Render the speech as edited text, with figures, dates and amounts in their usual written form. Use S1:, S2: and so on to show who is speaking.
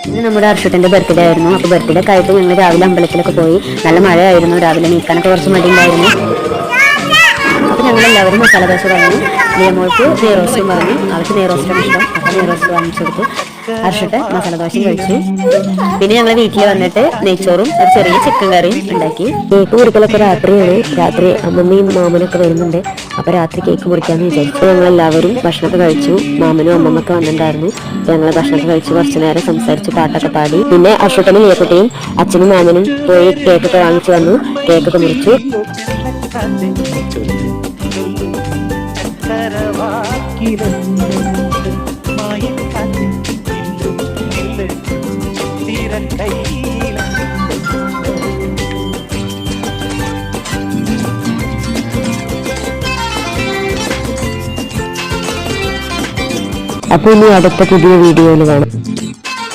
S1: ഇന്ന് നമ്മുടെ അർഷത്തിന്റെ ബർത്ത്ഡേ ആയിരുന്നു. അപ്പോൾ ബർത്ത്ഡേ ഒക്കെ ആയിട്ട് ഞങ്ങൾ രാവിലെ അമ്പലത്തിലൊക്കെ പോയി. നല്ല മഴയായിരുന്നു, രാവിലെ നീക്കാനൊക്കെ കുറച്ച് മടിയുണ്ടായിരുന്നു. അപ്പോൾ ഞങ്ങളെല്ലാവരും മസാല ദോശ പറഞ്ഞു. ലിയമോൾക്ക് നെയ്റോസ്റ്റും പറഞ്ഞു. അവർക്ക് നെയ്റോസ്റ്റാണ് ഇഷ്ടം, അപ്പോൾ നെയ്റോസ്റ്റ് വാങ്ങിച്ചു കൊടുത്തു. അർഷത്തെ മസാല ദോശയും കഴിച്ചു. പിന്നെ ഞങ്ങൾ വീട്ടിൽ വന്നിട്ട് നെയ്ച്ചോറും ഒരു ചെറിയ ചിക്കൻ കറിയും ഉണ്ടാക്കി. കേക്ക് മുറിക്കലൊക്കെ രാത്രിയാണ്. രാത്രി അമ്മമ്മയും മാമനൊക്കെ വരുന്നുണ്ട്. അപ്പോൾ രാത്രി കേക്ക് മുറിക്കാമെന്ന് വിചാരിച്ചു. ഞങ്ങളെല്ലാവരും ഭക്ഷണമൊക്കെ കഴിച്ചു. മാമനും അമ്മമ്മൊക്കെ വന്നിട്ടുണ്ടായിരുന്നു. അപ്പോൾ ഞങ്ങൾ ഭക്ഷണമൊക്കെ കഴിച്ച് കുറച്ച് നേരം സംസാരിച്ച് പാട്ടൊക്കെ പാടി. പിന്നെ അർഷത്തനും ലിയക്കുട്ടിയും അച്ഛനും മാമനും പോയി കേക്കൊക്കെ വാങ്ങിച്ചു വന്നു. കേക്കൊക്കെ മുറിച്ചു. അപ്പോൾ ഇനി അടുത്ത പുതിയ വീഡിയോയിൽ കാണാം.